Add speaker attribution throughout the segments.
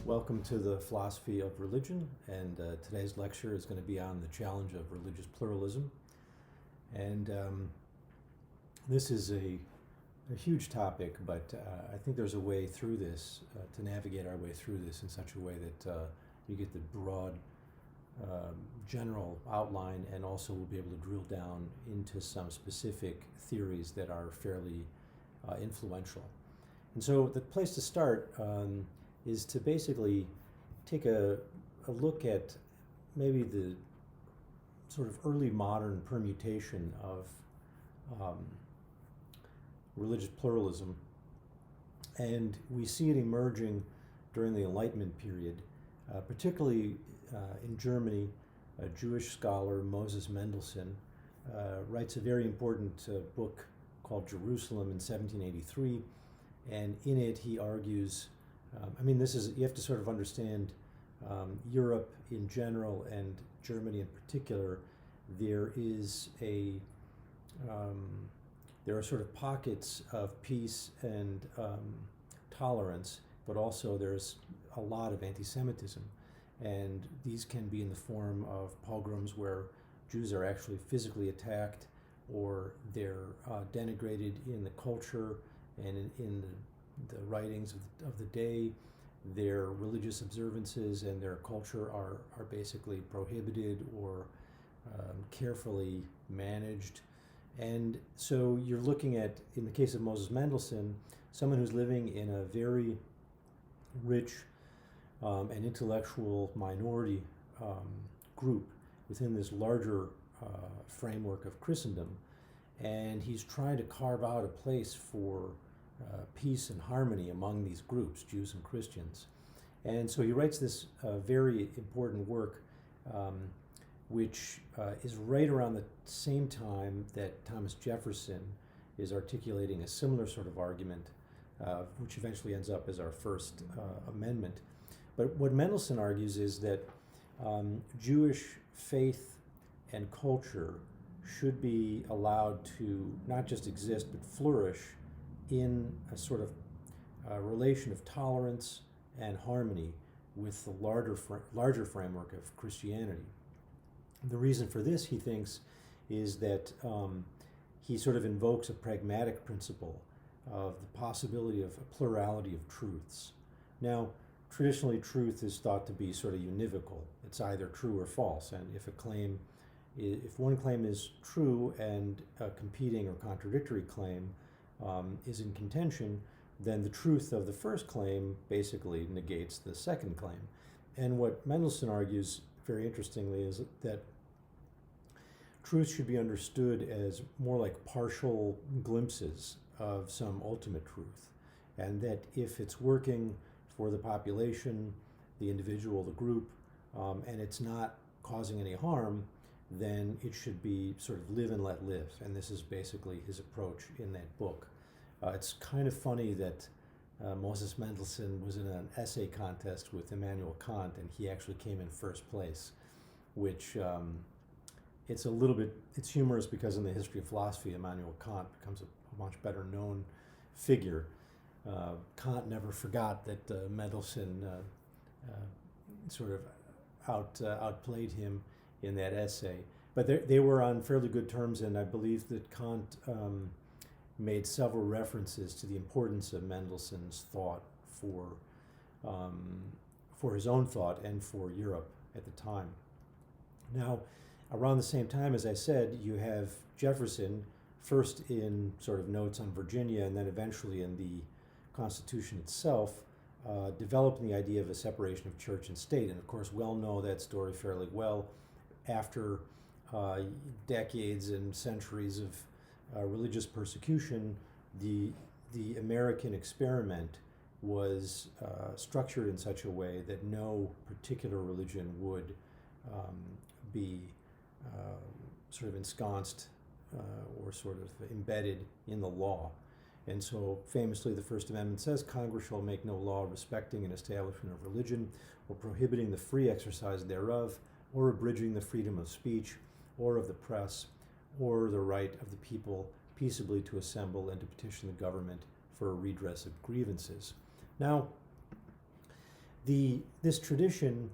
Speaker 1: Welcome to the Philosophy of Religion, and today's lecture is going to be on the challenge of religious pluralism. And this is a huge topic, but I think there's a way through this, to navigate our way through this in such a way that you get the broad general outline, and also we'll be able to drill down into some specific theories that are fairly influential. And so the place to start is to basically take a look at maybe the sort of early modern permutation of religious pluralism. And we see it emerging during the Enlightenment period, particularly in Germany. A Jewish scholar, Moses Mendelssohn, writes a very important book called Jerusalem in 1783, and in it he argues, you have to sort of understand Europe in general and Germany in particular. There are sort of pockets of peace and tolerance, but also there's a lot of anti-Semitism. And these can be in the form of pogroms where Jews are actually physically attacked, or they're denigrated in the culture and in the writings of the day. Their religious observances and their culture are basically prohibited or carefully managed. And so you're looking at, in the case of Moses Mendelssohn, someone who's living in a very rich and intellectual minority group within this larger framework of Christendom, and he's trying to carve out a place for peace and harmony among these groups, Jews and Christians. And so he writes this very important work, which is right around the same time that Thomas Jefferson is articulating a similar sort of argument, which eventually ends up as our First Amendment. But what Mendelssohn argues is that Jewish faith and culture should be allowed to not just exist, but flourish in a sort of relation of tolerance and harmony with the larger framework of Christianity. The reason for this, he thinks, is that he sort of invokes a pragmatic principle of the possibility of a plurality of truths. Now, traditionally, truth is thought to be sort of univocal. It's either true or false, and if one claim is true and a competing or contradictory claim is in contention, then the truth of the first claim basically negates the second claim. And what Mendelssohn argues, very interestingly, is that truth should be understood as more like partial glimpses of some ultimate truth, and that if it's working for the population, the individual, the group, and it's not causing any harm, then it should be sort of live and let live. And this is basically his approach in that book. It's kind of funny that Moses Mendelssohn was in an essay contest with Immanuel Kant, and he actually came in first place, which it's humorous because in the history of philosophy, Immanuel Kant becomes a much better known figure. Kant never forgot that Mendelssohn sort of outplayed him in that essay. But they were on fairly good terms, and I believe that Kant made several references to the importance of Mendelssohn's thought for his own thought and for Europe at the time. Now, around the same time, as I said, you have Jefferson, first in sort of notes on Virginia, and then eventually in the Constitution itself, developing the idea of a separation of church and state. And of course, we all know that story fairly well. After decades and centuries of religious persecution, the American experiment was structured in such a way that no particular religion would be sort of ensconced or sort of embedded in the law. And so famously, the First Amendment says, Congress shall make no law respecting an establishment of religion, or prohibiting the free exercise thereof, or abridging the freedom of speech, or of the press, or the right of the people peaceably to assemble and to petition the government for a redress of grievances. Now, This tradition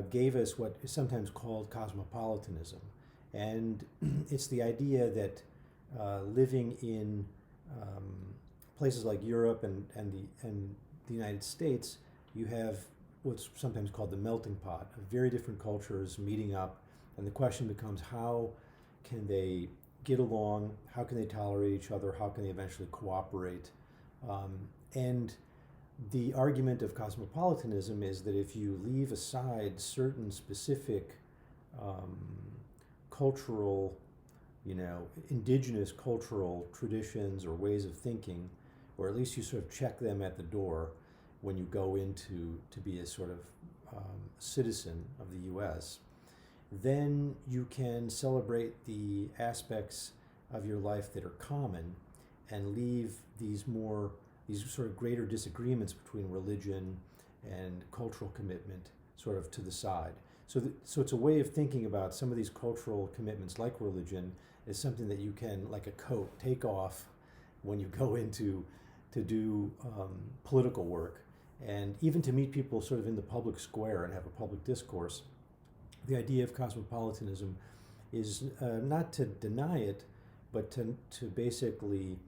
Speaker 1: gave us what is sometimes called cosmopolitanism, and it's the idea that living in places like Europe and the United States, you have what's sometimes called the melting pot of very different cultures meeting up, and the question becomes, how can they get along? How can they tolerate each other? How can they eventually cooperate? And the argument of cosmopolitanism is that if you leave aside certain specific cultural, indigenous cultural traditions or ways of thinking, or at least you sort of check them at the door when you go into to be a sort of citizen of the U.S., then you can celebrate the aspects of your life that are common and leave these sort of greater disagreements between religion and cultural commitment sort of to the side. So it's a way of thinking about some of these cultural commitments, like religion, as something that you can, like a coat, take off when you go into to do political work, and even to meet people sort of in the public square and have a public discourse. The idea of cosmopolitanism is not to deny it, but to basically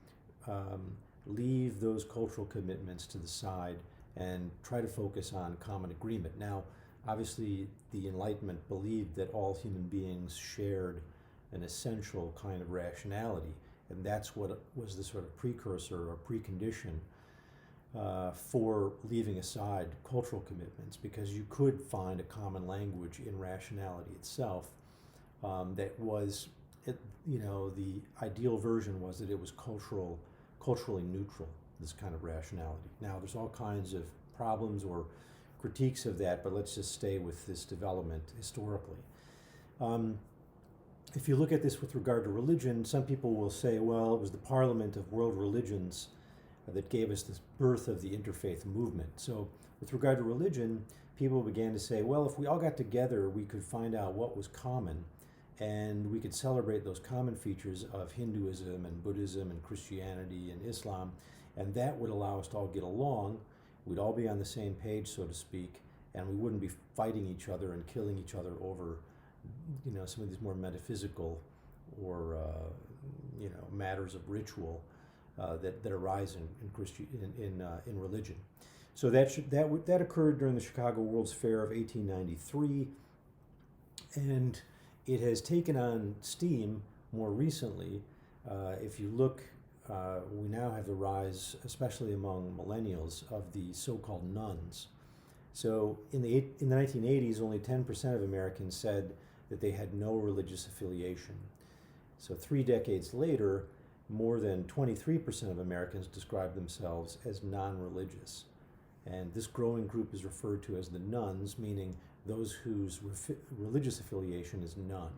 Speaker 1: leave those cultural commitments to the side and try to focus on common agreement. Now, obviously, the Enlightenment believed that all human beings shared an essential kind of rationality, and that's what was the sort of precursor or precondition for leaving aside cultural commitments, because you could find a common language in rationality itself that was, the ideal version was that it was culturally neutral, this kind of rationality. Now, there's all kinds of problems or critiques of that, but let's just stay with this development historically. If you look at this with regard to religion, some people will say, well, it was the Parliament of World Religions that gave us this birth of the interfaith movement. So with regard to religion, people began to say, well, if we all got together, we could find out what was common, and we could celebrate those common features of Hinduism and Buddhism and Christianity and Islam, and that would allow us to all get along. We'd all be on the same page, so to speak, and we wouldn't be fighting each other and killing each other over, some of these more metaphysical or, matters of ritual that arise in religion. So that occurred during the Chicago World's Fair of 1893, and it has taken on steam more recently. If you look, we now have the rise, especially among millennials, of the so-called nuns. So in the 1980s, only 10% of Americans said that they had no religious affiliation. So 3 decades later, more than 23% of Americans describe themselves as non-religious. And this growing group is referred to as the nones, meaning those whose religious affiliation is none.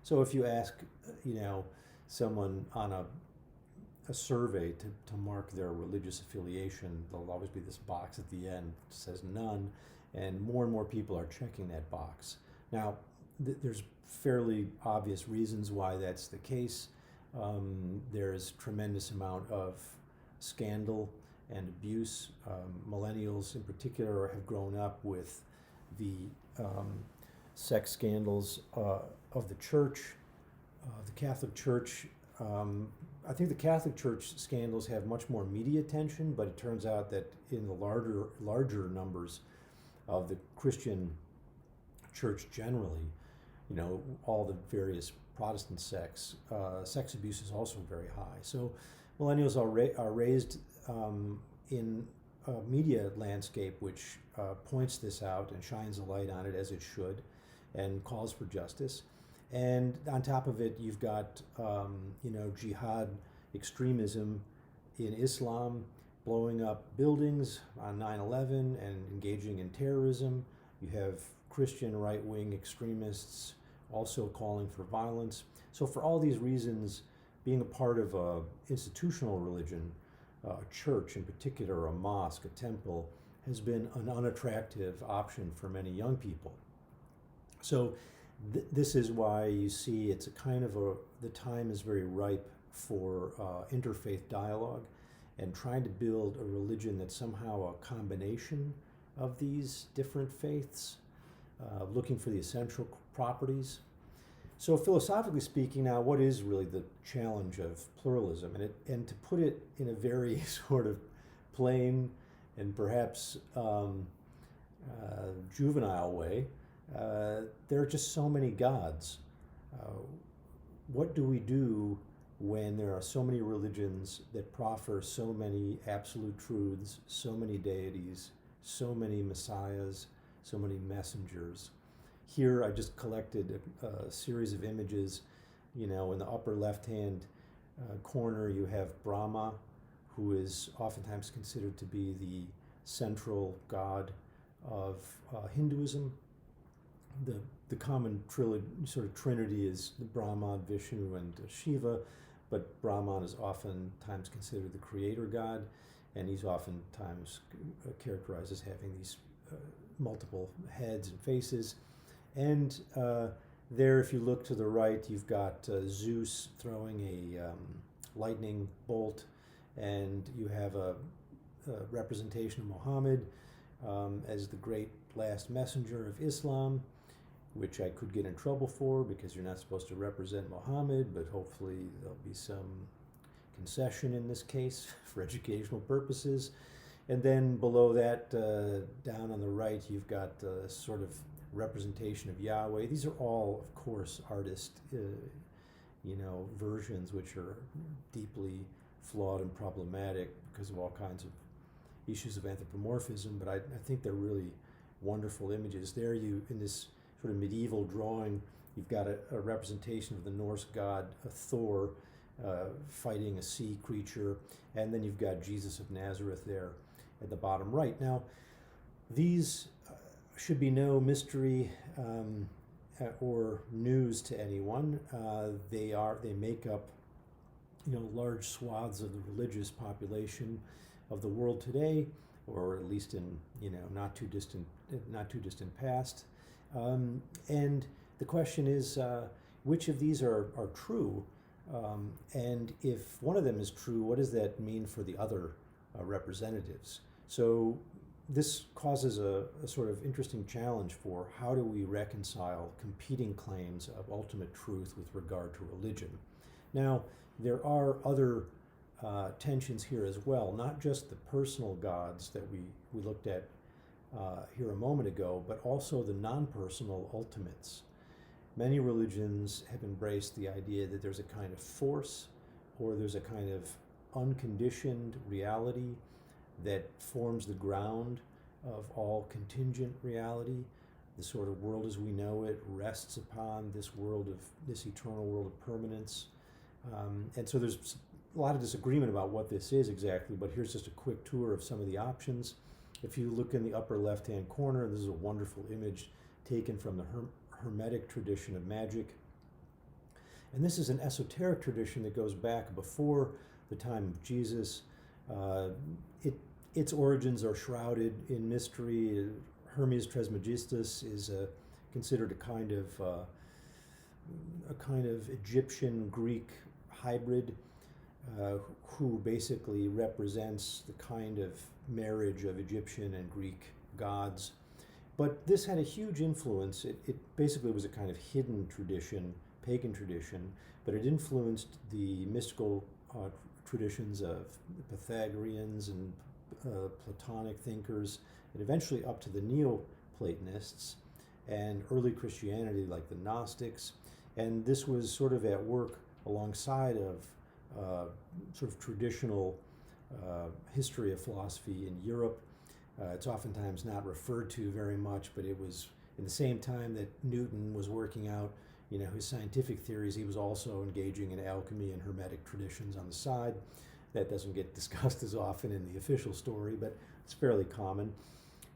Speaker 1: So if you ask, someone on a survey to mark their religious affiliation, there'll always be this box at the end that says none, and more people are checking that box. Now, there's fairly obvious reasons why that's the case. There's tremendous amount of scandal and abuse. Millennials in particular have grown up with the sex scandals of the church, the Catholic Church. I think the Catholic Church scandals have much more media attention, but it turns out that in the larger numbers of the Christian church generally, all the various Protestant sex abuse is also very high. So millennials are raised in a media landscape which points this out and shines a light on it, as it should, and calls for justice. And on top of it, you've got jihad extremism in Islam, blowing up buildings on 9/11 and engaging in terrorism. You have Christian right-wing extremists also calling for violence. So for all these reasons, being a part of an institutional religion, a church in particular, a mosque, a temple, has been an unattractive option for many young people. So this is why you see it's a kind of the time is very ripe for interfaith dialogue and trying to build a religion that's somehow a combination of these different faiths, looking for the essential properties. So philosophically speaking now, what is really the challenge of pluralism? And to put it in a very sort of plain and perhaps juvenile way, there are just so many gods. What do we do when there are so many religions that proffer so many absolute truths, so many deities, so many messiahs, so many messengers? Here I just collected a series of images. In the upper left-hand corner you have Brahma, who is oftentimes considered to be the central god of Hinduism. The common sort of trinity is Brahman, Vishnu, and Shiva, but Brahman is oftentimes considered the creator god, and he's oftentimes characterized as having these multiple heads and faces. And there, if you look to the right, you've got Zeus throwing a lightning bolt, and you have a representation of Muhammad as the great last messenger of Islam, which I could get in trouble for because you're not supposed to represent Muhammad, but hopefully there'll be some concession in this case for educational purposes. And then below that, down on the right, you've got sort of representation of Yahweh. These are all, of course, artist versions, which are deeply flawed and problematic because of all kinds of issues of anthropomorphism, but I think they're really wonderful images. There in this sort of medieval drawing, you've got a representation of the Norse god Thor fighting a sea creature, and then you've got Jesus of Nazareth there at the bottom right. Now, these should be no mystery or news to anyone. They make up large swaths of the religious population of the world today, or at least in not too distant past. And the question is, which of these are true? And if one of them is true, what does that mean for the other representatives? So this causes a sort of interesting challenge for how do we reconcile competing claims of ultimate truth with regard to religion. Now, there are other tensions here as well, not just the personal gods that we looked at here a moment ago, but also the non-personal ultimates. Many religions have embraced the idea that there's a kind of force, or there's a kind of unconditioned reality that forms the ground of all contingent reality. The sort of world as we know it rests upon this eternal world of permanence. And so there's a lot of disagreement about what this is exactly, but here's just a quick tour of some of the options. If you look in the upper left-hand corner, this is a wonderful image taken from the Hermetic tradition of magic. And this is an esoteric tradition that goes back before the time of Jesus. Its origins are shrouded in mystery. Hermes Trismegistus is considered a kind of Egyptian Greek hybrid who basically represents the kind of marriage of Egyptian and Greek gods. But this had a huge influence. It basically was a kind of hidden tradition, pagan tradition, but it influenced the mystical traditions of the Pythagoreans and Platonic thinkers, and eventually up to the Neoplatonists and early Christianity like the Gnostics. And this was sort of at work alongside of sort of traditional history of philosophy in Europe. It's oftentimes not referred to very much, but it was in the same time that Newton was working out his scientific theories, he was also engaging in alchemy and Hermetic traditions on the side. That doesn't get discussed as often in the official story, but it's fairly common.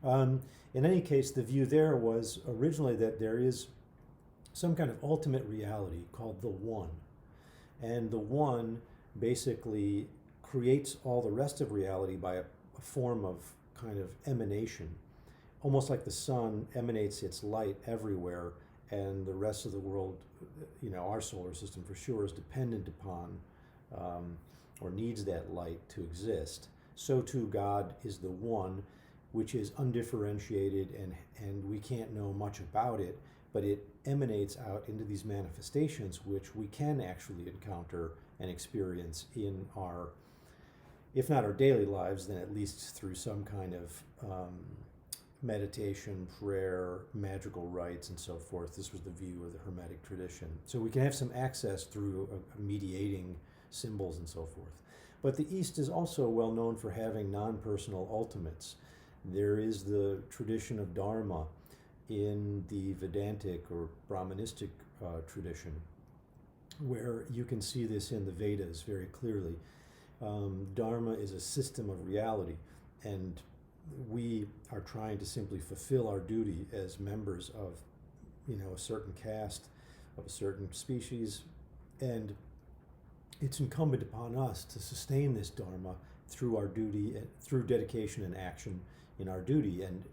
Speaker 1: In any case, the view there was originally that there is some kind of ultimate reality called the One. And the One basically creates all the rest of reality by a form of kind of emanation, almost like the sun emanates its light everywhere, and the rest of the world, our solar system for sure, is dependent upon or needs that light to exist. So too God is the One, which is undifferentiated and we can't know much about it, but it emanates out into these manifestations which we can actually encounter and experience in our, if not our daily lives, then at least through some kind of meditation, prayer, magical rites, and so forth. This was the view of the Hermetic tradition. So we can have some access through mediating symbols and so forth. But the East is also well known for having non-personal ultimates. There is the tradition of Dharma in the Vedantic or Brahmanistic tradition, where you can see this in the Vedas very clearly. Dharma is a system of reality, and we are trying to simply fulfill our duty as members of, a certain caste, of a certain species, and it's incumbent upon us to sustain this Dharma through our duty, through dedication and action in our duty, and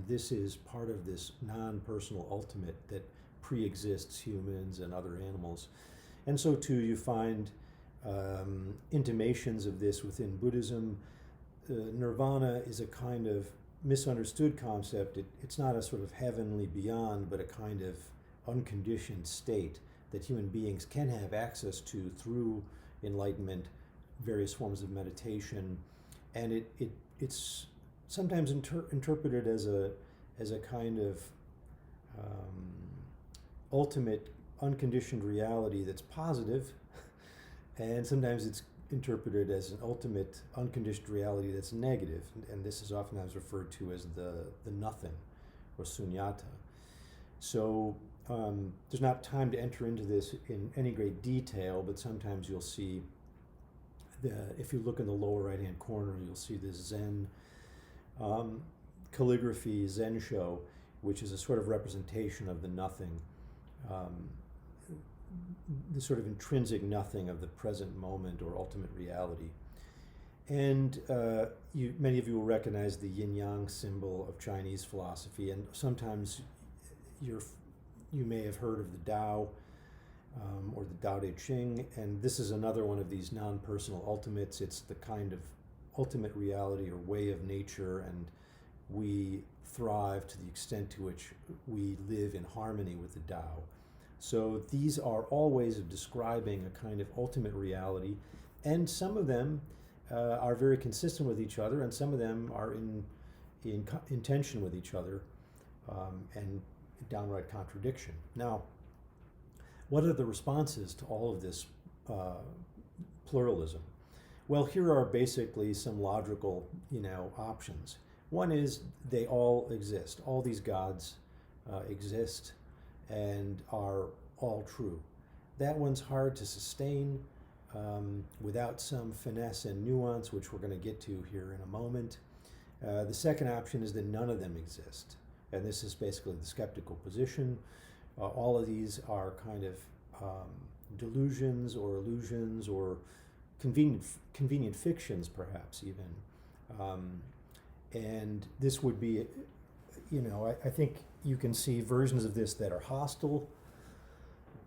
Speaker 1: this is part of this non-personal ultimate that pre-exists humans and other animals. And so too you find intimations of this within Buddhism. Nirvana is a kind of misunderstood concept. It's not a sort of heavenly beyond, but a kind of unconditioned state that human beings can have access to through enlightenment, various forms of meditation, and it's sometimes interpreted as a kind of ultimate unconditioned reality that's positive, and sometimes it's interpreted as an ultimate unconditioned reality that's negative, and this is oftentimes referred to as the nothing, or sunyata. So there's not time to enter into this in any great detail, but sometimes you'll see, if you look in the lower right-hand corner, you'll see this Zen calligraphy Zen show, which is a sort of representation of the nothing, the sort of intrinsic nothing of the present moment or ultimate reality. And many of you will recognize the yin-yang symbol of Chinese philosophy, and sometimes you may have heard of the Tao or the Tao Te Ching, and this is another one of these non-personal ultimates. It's the kind of ultimate reality or way of nature, and we thrive to the extent to which we live in harmony with the Tao. So these are all ways of describing a kind of ultimate reality, and some of them are very consistent with each other, and some of them are in tension with each other, and downright contradiction. Now, what are the responses to all of this pluralism? Well, here are basically some logical, options. One is they all exist. All these gods exist and are all true. That one's hard to sustain without some finesse and nuance, which we're going to get to here in a moment. The second option is that none of them exist, and this is basically the skeptical position. All of these are kind of delusions or illusions or convenient fictions, perhaps even. And this would be, I think you can see versions of this that are hostile,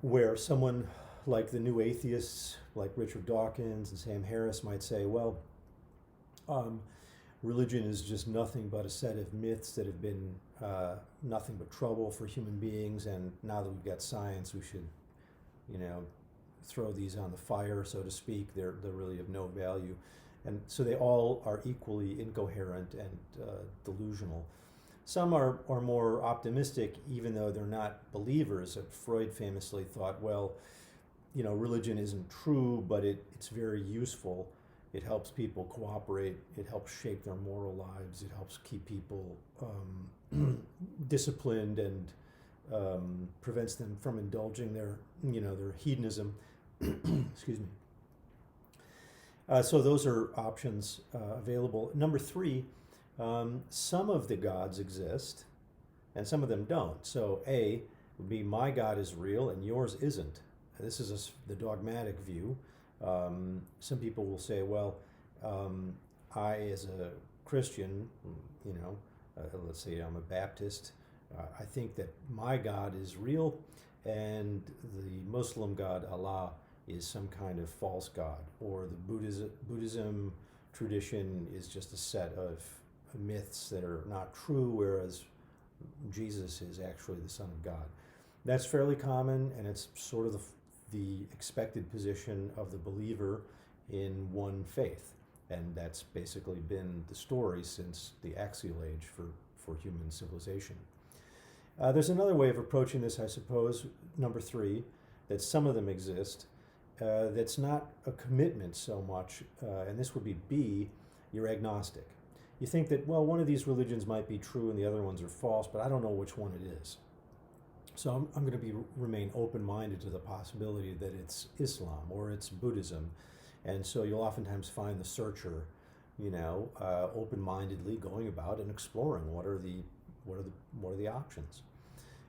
Speaker 1: where someone like the new atheists, like Richard Dawkins and Sam Harris, might say, well, religion is just nothing but a set of myths that have been nothing but trouble for human beings, and now that we've got science, we should, throw these on the fire, so to speak. They're really of no value. And so they all are equally incoherent and delusional. Some are more optimistic, even though they're not believers. Freud famously thought, well, religion isn't true, but it's very useful. It helps people cooperate. It helps shape their moral lives. It helps keep people disciplined and prevents them from indulging their hedonism. Excuse me. So those are options available. Number 3, some of the gods exist and some of them don't. So A would be my God is real and yours isn't. This is the dogmatic view. Some people will say, well, I as a Christian, let's say I'm a Baptist, I think that my God is real and the Muslim God, Allah, is some kind of false god, or the Buddhism tradition is just a set of myths that are not true, whereas Jesus is actually the Son of God. That's fairly common, and it's sort of the expected position of the believer in one faith. And that's basically been the story since the axial age for human civilization. There's another way of approaching this, I suppose, number 3, that some of them exist, that's not a commitment so much, and this would be B, you're agnostic. You think that, well, one of these religions might be true and the other ones are false, but I don't know which one it is. So I'm going to remain open-minded to the possibility that it's Islam or it's Buddhism. And so you'll oftentimes find the searcher, open-mindedly going about and exploring what are the options.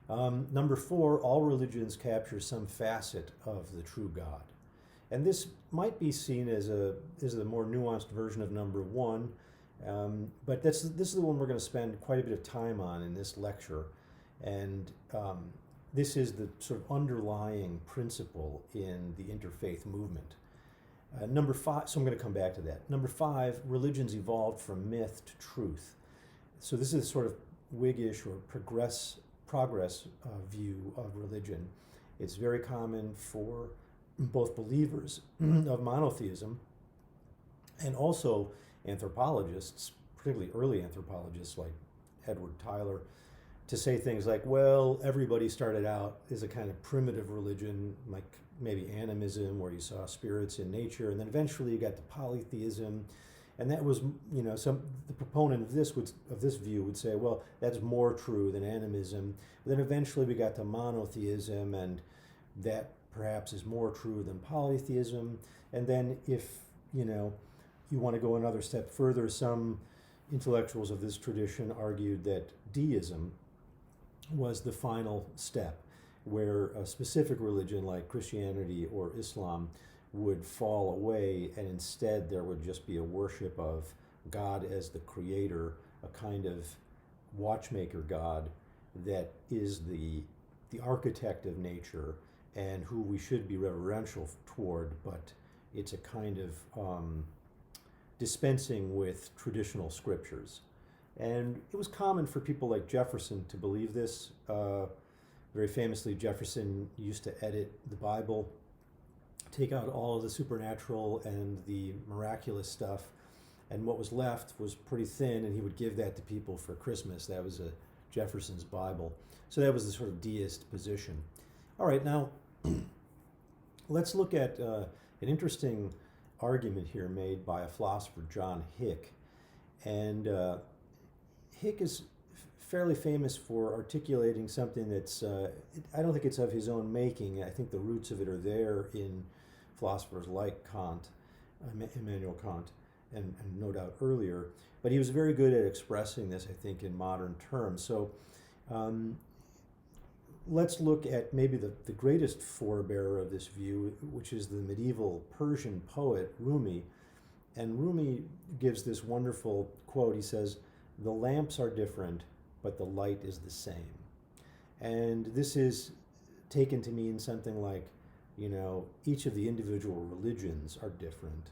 Speaker 1: Number 4, all religions capture some facet of the true God. And this might be seen as a more nuanced version of number 1, but this is the one we're going to spend quite a bit of time on in this lecture. And this is the sort of underlying principle in the interfaith movement. Number 5, so I'm going to come back to that. Number 5, religions evolved from myth to truth. So this is sort of Whiggish or progress view of religion. It's very common for both believers of monotheism and also anthropologists, particularly early anthropologists like Edward Tyler, to say things like, well, everybody started out as a kind of primitive religion, like maybe animism, where you saw spirits in nature, and then eventually you got to polytheism, and that was, the proponent of this view would say, well, that's more true than animism. But then eventually we got to monotheism, and that perhaps is more true than polytheism. And then if you want to go another step further, some intellectuals of this tradition argued that deism was the final step, where a specific religion like Christianity or Islam would fall away, and instead there would just be a worship of God as the creator, a kind of watchmaker God that is the architect of nature and who we should be reverential toward, but it's a kind of dispensing with traditional scriptures. And it was common for people like Jefferson to believe this. Very famously, Jefferson used to edit the Bible, take out all of the supernatural and the miraculous stuff, and what was left was pretty thin, and he would give that to people for Christmas. That was Jefferson's Bible. So that was the sort of deist position. All right, now let's look at an interesting argument here made by a philosopher, John Hick. And Hick is fairly famous for articulating something that's, I don't think it's of his own making. I think the roots of it are there in philosophers like Kant, Immanuel Kant, and no doubt earlier. But he was very good at expressing this, I think, in modern terms. So let's look at maybe the greatest forebearer of this view, which is the medieval Persian poet Rumi. And Rumi gives this wonderful quote. He says, "The lamps are different, but the light is the same." And this is taken to mean something like, each of the individual religions are different,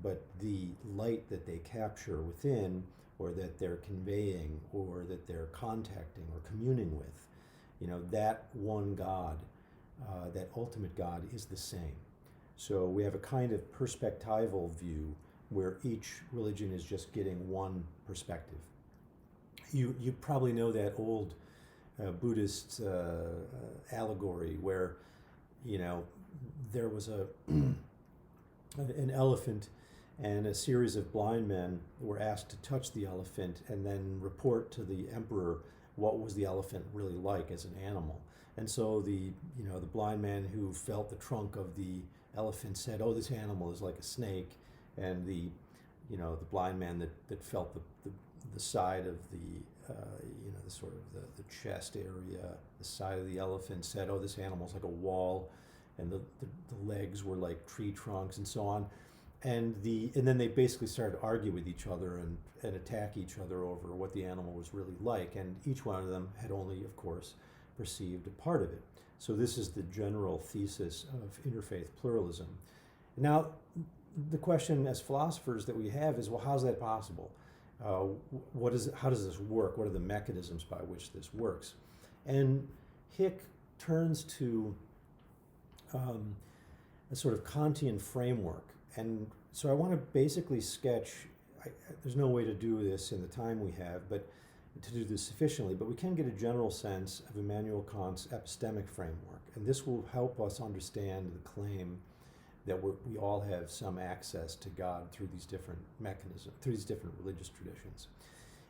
Speaker 1: but the light that they capture within, or that they're conveying, or that they're contacting or communing with, that one God, that ultimate God, is the same. So we have a kind of perspectival view where each religion is just getting one perspective. You probably know that old Buddhist allegory where, there was an elephant, and a series of blind men were asked to touch the elephant and then report to the emperor what was the elephant really like as an animal. And so the blind man who felt the trunk of the elephant said, "Oh, this animal is like a snake," and the blind man that felt the side of the sort of the chest area, the side of the elephant said, "Oh, this animal's like a wall," and the legs were like tree trunks, and so on. And then they basically started to argue with each other and attack each other over what the animal was really like, and each one of them had only, of course, perceived a part of it. So this is the general thesis of interfaith pluralism. Now, the question as philosophers that we have is, well, how's that possible? how does this work? What are the mechanisms by which this works? And Hick turns to a sort of Kantian framework. And so I want to basically sketch, there's no way to do this in the time we have, but to do this sufficiently, but we can get a general sense of Immanuel Kant's epistemic framework. And this will help us understand the claim that we all have some access to God through these different mechanisms, through these different religious traditions.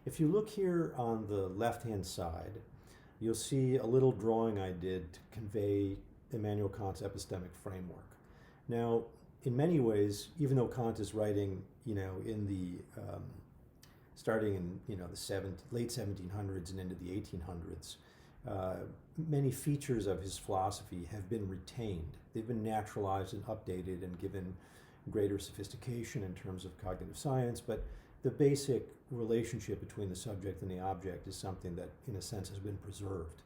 Speaker 1: If you look here on the left-hand side, you'll see a little drawing I did to convey Immanuel Kant's epistemic framework. Now, in many ways, even though Kant is writing, in the starting in the late 1700s and into the 1800s, many features of his philosophy have been retained. They've been naturalized and updated and given greater sophistication in terms of cognitive science, but the basic relationship between the subject and the object is something that, in a sense, has been preserved.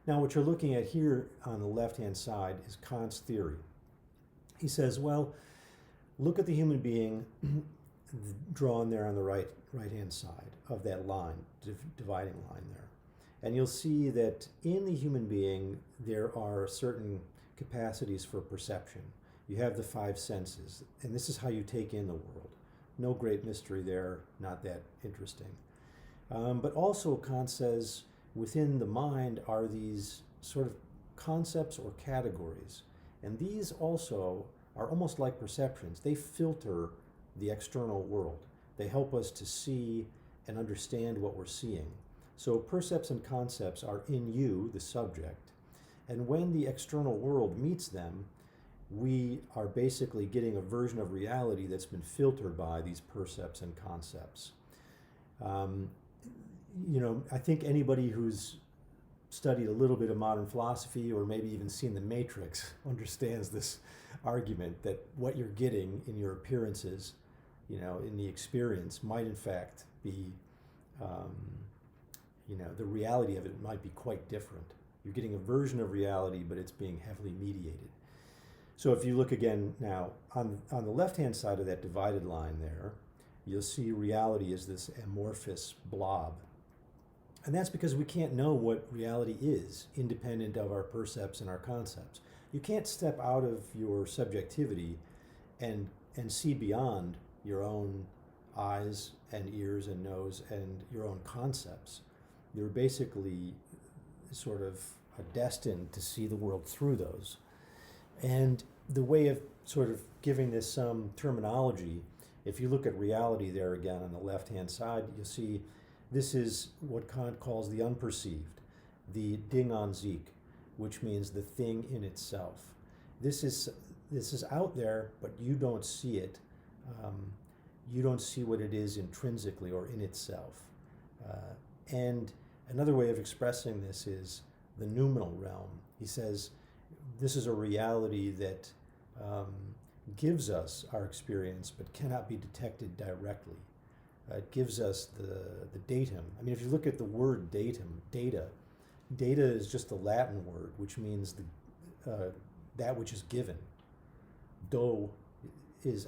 Speaker 1: Now, what you're looking at here on the left-hand side is Kant's theory. He says, well, look at the human being drawn there on the right-hand side of that line, dividing line there. And you'll see that in the human being, there are certain capacities for perception. You have the five senses, and this is how you take in the world. No great mystery there, not that interesting. But also, Kant says, within the mind are these sort of concepts or categories. And these also are almost like perceptions. They filter the external world. They help us to see and understand what we're seeing. So percepts and concepts are in you, the subject, and when the external world meets them, we are basically getting a version of reality that's been filtered by these percepts and concepts. I think anybody who's studied a little bit of modern philosophy or maybe even seen The Matrix understands this argument that what you're getting in your appearances, in the experience might in fact be, the reality of it might be quite different. You're getting a version of reality, but it's being heavily mediated. So if you look again now, on the left-hand side of that divided line there, you'll see reality as this amorphous blob. And that's because we can't know what reality is, independent of our percepts and our concepts. You can't step out of your subjectivity and see beyond your own eyes and ears and nose and your own concepts. You're basically sort of destined to see the world through those. And the way of sort of giving this some terminology, if you look at reality there again on the left-hand side, you'll see this is what Kant calls the unperceived, the Ding an sich, which means the thing in itself. This is out there, but you don't see it. You don't see what it is intrinsically or in itself. And another way of expressing this is the noumenal realm. He says this is a reality that gives us our experience but cannot be detected directly. It gives us the datum. I mean, if you look at the word datum, data is just a Latin word which means that which is given. Do is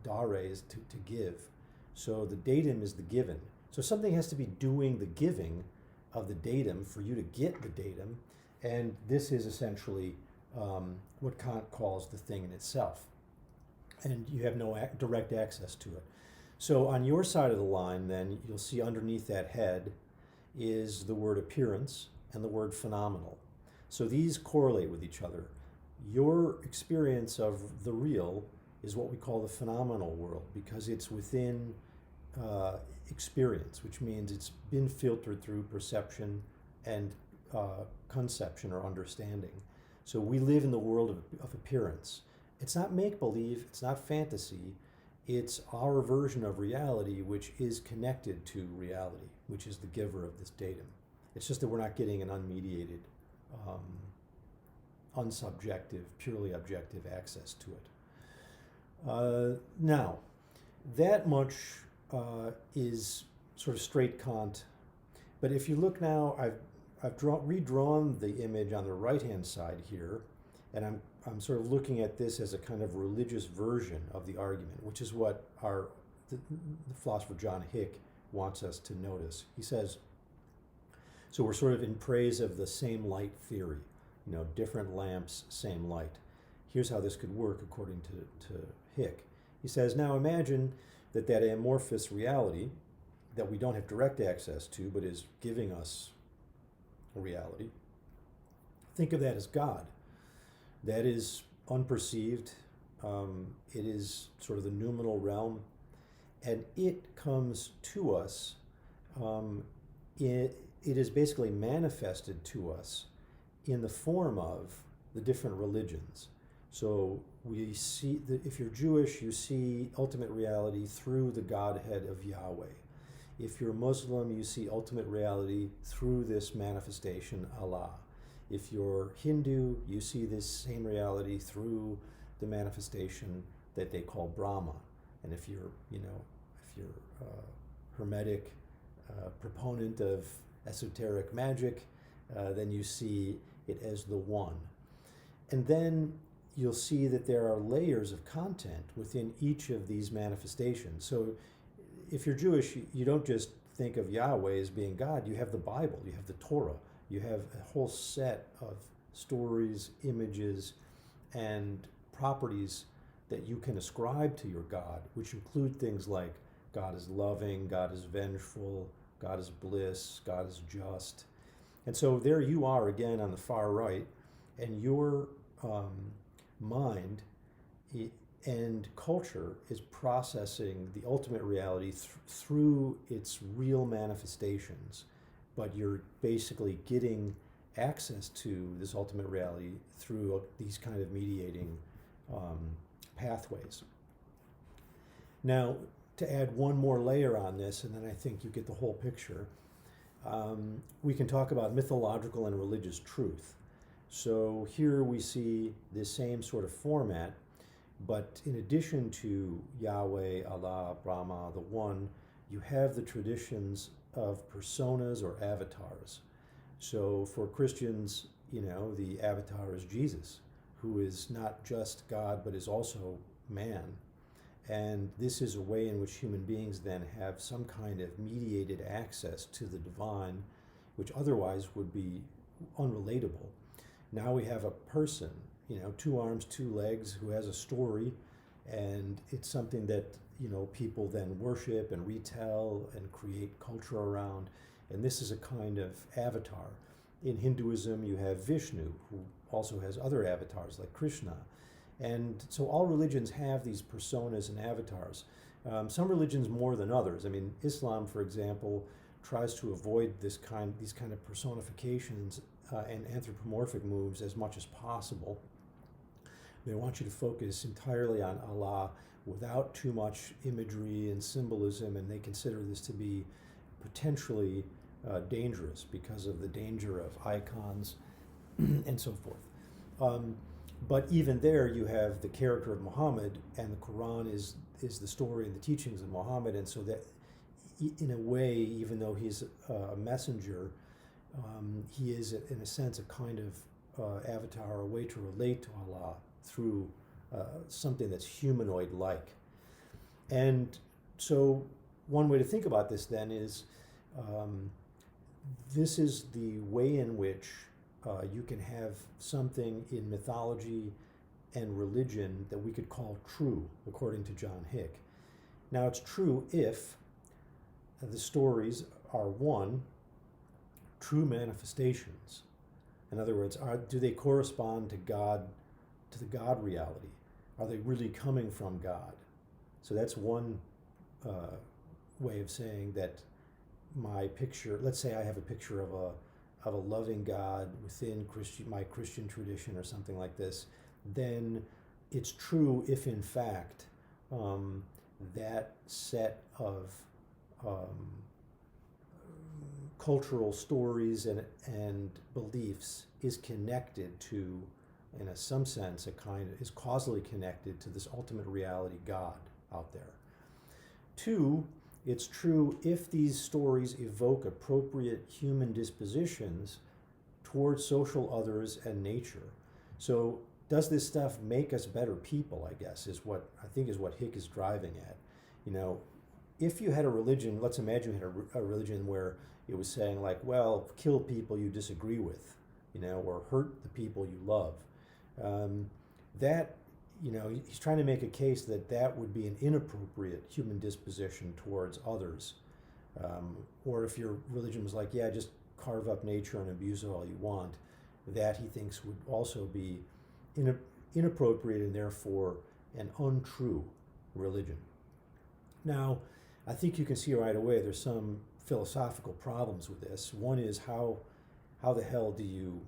Speaker 1: dare is to give. So the datum is the given. So something has to be doing the giving of the datum for you to get the datum, and this is essentially what Kant calls the thing in itself. And you have no direct access to it. So on your side of the line, then, you'll see underneath that head is the word appearance and the word phenomenal. So these correlate with each other. Your experience of the real is what we call the phenomenal world because it's within experience, which means it's been filtered through perception and conception or understanding. So we live in the world of appearance. It's not make-believe, it's not fantasy, it's our version of reality which is connected to reality, which is the giver of this datum. It's just that we're not getting an unmediated, unsubjective, purely objective access to it. Now, that much is sort of straight Kant, but if you look now, I've redrawn the image on the right-hand side here, and I'm sort of looking at this as a kind of religious version of the argument, which is what our the philosopher John Hick wants us to notice. He says, so we're sort of in praise of the same light theory, different lamps, same light. Here's how this could work according to Hick. He says, now imagine that amorphous reality that we don't have direct access to, but is giving us a reality. Think of that as God. That is unperceived. It is sort of the noumenal realm, and it comes to us. It is basically manifested to us in the form of the different religions. So we see that if you're Jewish, you see ultimate reality through the Godhead of Yahweh. If you're Muslim, you see ultimate reality through this manifestation, Allah. If you're Hindu, you see this same reality through the manifestation that they call Brahma. And if you're, Hermetic proponent of esoteric magic, then you see it as the one. And then you'll see that there are layers of content within each of these manifestations. So if you're Jewish, you don't just think of Yahweh as being God. You have the Bible, you have the Torah, you have a whole set of stories, images, and properties that you can ascribe to your God, which include things like God is loving, God is vengeful, God is bliss, God is just. And so there you are again on the far right, and your mind and culture is processing the ultimate reality through its real manifestations, but you're basically getting access to this ultimate reality through these kind of mediating pathways. Now, to add one more layer on this, and then I think you get the whole picture, we can talk about mythological and religious truth. So here we see this same sort of format, but in addition to Yahweh, Allah, Brahma, the One, you have the traditions of personas or avatars. So for Christians, the avatar is Jesus, who is not just God, but is also man. And this is a way in which human beings then have some kind of mediated access to the divine, which otherwise would be unrelatable. Now we have a person, 2 arms, 2 legs, who has a story, and it's something that, people then worship and retell and create culture around. And this is a kind of avatar. In Hinduism, you have Vishnu, who also has other avatars like Krishna. And so all religions have these personas and avatars. Some religions more than others. I mean, Islam, for example, tries to avoid these kind of personifications and anthropomorphic moves as much as possible. They want you to focus entirely on Allah without too much imagery and symbolism, and they consider this to be potentially dangerous because of the danger of icons and so forth. But even there, you have the character of Muhammad, and the Quran is the story and the teachings of Muhammad, and so that in a way, even though he's a messenger, he is, in a sense, a kind of avatar, a way to relate to Allah through something that's humanoid-like. And so one way to think about this then is this is the way in which you can have something in mythology and religion that we could call true, according to John Hick. Now, it's true if the stories are, one, true manifestations. In other words, do they correspond to God, to the God reality? Are they really coming from God? So that's one way of saying that my picture, let's say I have a picture of a loving God within my Christian tradition or something like this, then it's true if in fact that set of cultural stories and beliefs is connected to, in some sense, is causally connected to this ultimate reality, God, out there. 2, it's true if these stories evoke appropriate human dispositions towards social others and nature. So does this stuff make us better people, I guess, is what Hick is driving at. if you had a religion, let's imagine you had a religion where it was saying like, well, kill people you disagree with, or hurt the people you love. That, he's trying to make a case that would be an inappropriate human disposition towards others. Or if your religion was like, yeah, just carve up nature and abuse it all you want, that he thinks would also be inappropriate and therefore an untrue religion. Now, I think you can see right away there's some philosophical problems with this. One is how the hell do you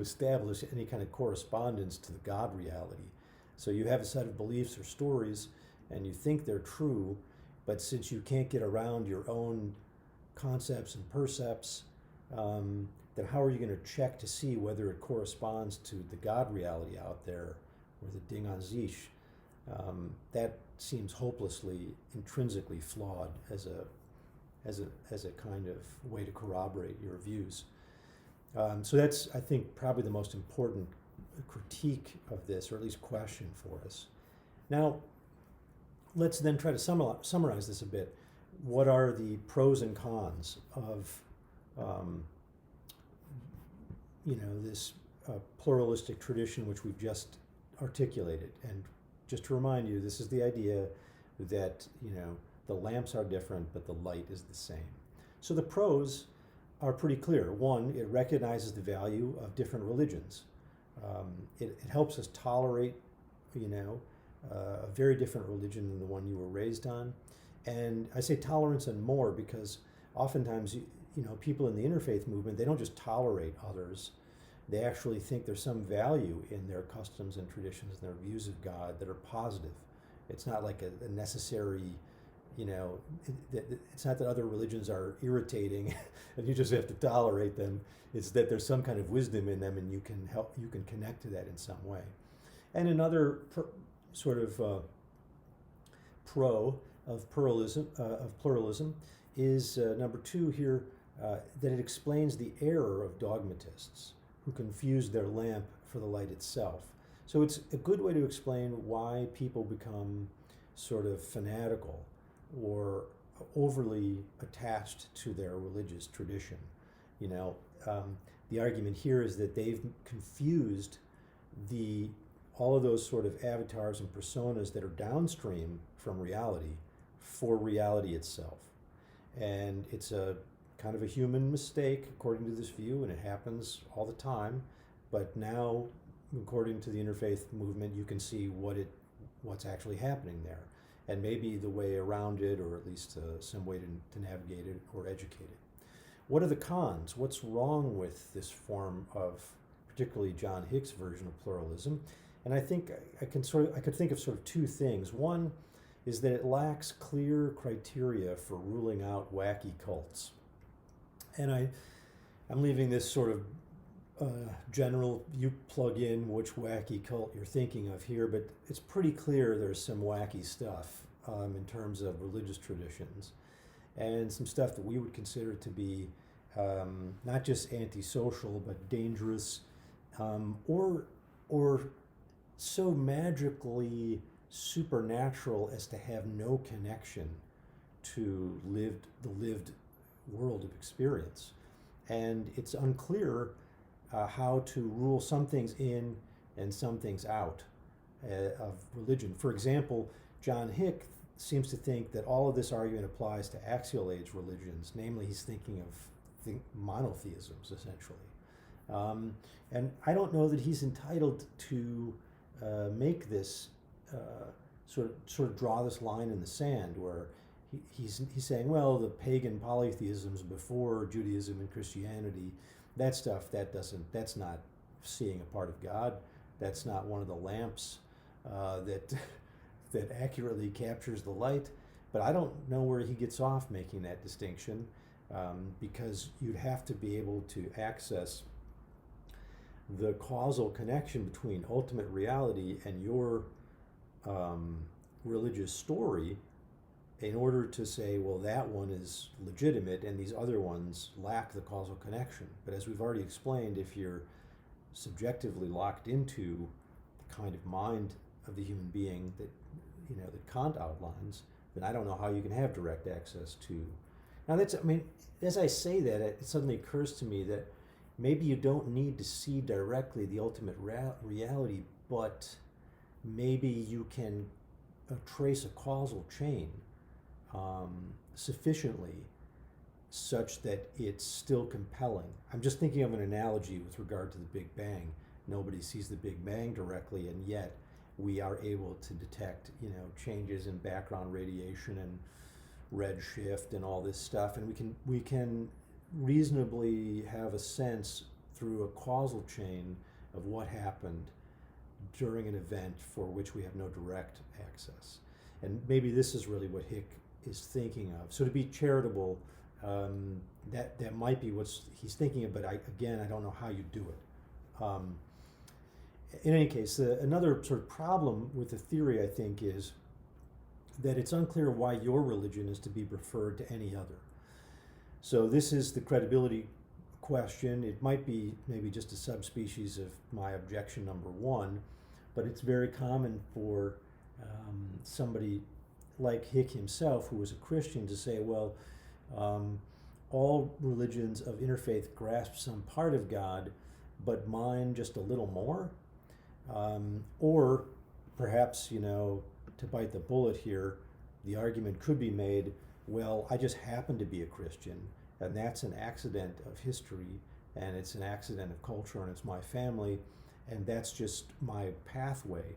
Speaker 1: establish any kind of correspondence to the God reality? So you have a set of beliefs or stories and you think they're true, but since you can't get around your own concepts and percepts, then how are you going to check to see whether it corresponds to the God reality out there or the Ding an sich? That seems hopelessly intrinsically flawed as a kind of way to corroborate your views. So that's, I think, probably the most important critique of this, or at least question for us. Now, let's then try to summarize this a bit. What are the pros and cons of this pluralistic tradition which we've just articulated? And just to remind you, this is the idea that the lamps are different, but the light is the same. So the pros are pretty clear. One, it recognizes the value of different religions. It helps us tolerate, a very different religion than the one you were raised on. And I say tolerance and more because oftentimes, people in the interfaith movement, they don't just tolerate others. They actually think there's some value in their customs and traditions and their views of God that are positive. It's not like a necessary, it's not that other religions are irritating and you just have to tolerate them. It's that there's some kind of wisdom in them and you can connect to that in some way. And another pro of pluralism is number 2 here, that it explains the error of dogmatists who confuse their lamp for the light itself. So it's a good way to explain why people become sort of fanatical or overly attached to their religious tradition. The argument here is that they've confused all of those sort of avatars and personas that are downstream from reality for reality itself. And it's a kind of a human mistake according to this view, and it happens all the time. But now, according to the interfaith movement, you can see what's actually happening there, and maybe the way around it, or at least some way to navigate it or educate it. What are the cons? What's wrong with this form of, particularly John Hick's version of pluralism? And I think I could think of sort of 2 things. One is that it lacks clear criteria for ruling out wacky cults. And I'm leaving this sort of general, you plug in which wacky cult you're thinking of here, but it's pretty clear there's some wacky stuff in terms of religious traditions, and some stuff that we would consider to be not just antisocial, but dangerous, or so magically supernatural as to have no connection to the lived world of experience. And it's unclear how to rule some things in and some things out of religion. For example, John Hick seems to think that all of this argument applies to axial age religions. Namely, he's thinking of monotheisms, essentially. And I don't know that he's entitled to make this sort of draw this line in the sand where he's saying, well, the pagan polytheisms before Judaism and Christianity, that stuff, that's not seeing a part of God. That's not one of the lamps that accurately captures the light. But I don't know where he gets off making that distinction, because you'd have to be able to access the causal connection between ultimate reality and your religious story in order to say, well, that one is legitimate and these other ones lack the causal connection. But as we've already explained, if you're subjectively locked into the kind of mind of the human being that that Kant outlines, then I don't know how you can have direct access to. Now as I say that, it suddenly occurs to me that maybe you don't need to see directly the ultimate reality, but maybe you can trace a causal chain sufficiently such that it's still compelling. I'm just thinking of an analogy with regard to the Big Bang. Nobody sees the Big Bang directly, and yet we are able to detect, changes in background radiation and redshift and all this stuff, and we can reasonably have a sense through a causal chain of what happened during an event for which we have no direct access. And maybe this is really what Hick is thinking of. So to be charitable, that might be what he's thinking of, but I don't know how you do it. In any case, another sort of problem with the theory, I think, is that it's unclear why your religion is to be preferred to any other. So this is the credibility question. It might be maybe just a subspecies of my objection number one, but it's very common for somebody like Hick himself, who was a Christian, to say, well, all religions of interfaith grasp some part of God, but mine just a little more. Or perhaps, to bite the bullet here, the argument could be made, well, I just happen to be a Christian, and that's an accident of history, and it's an accident of culture, and it's my family, and that's just my pathway.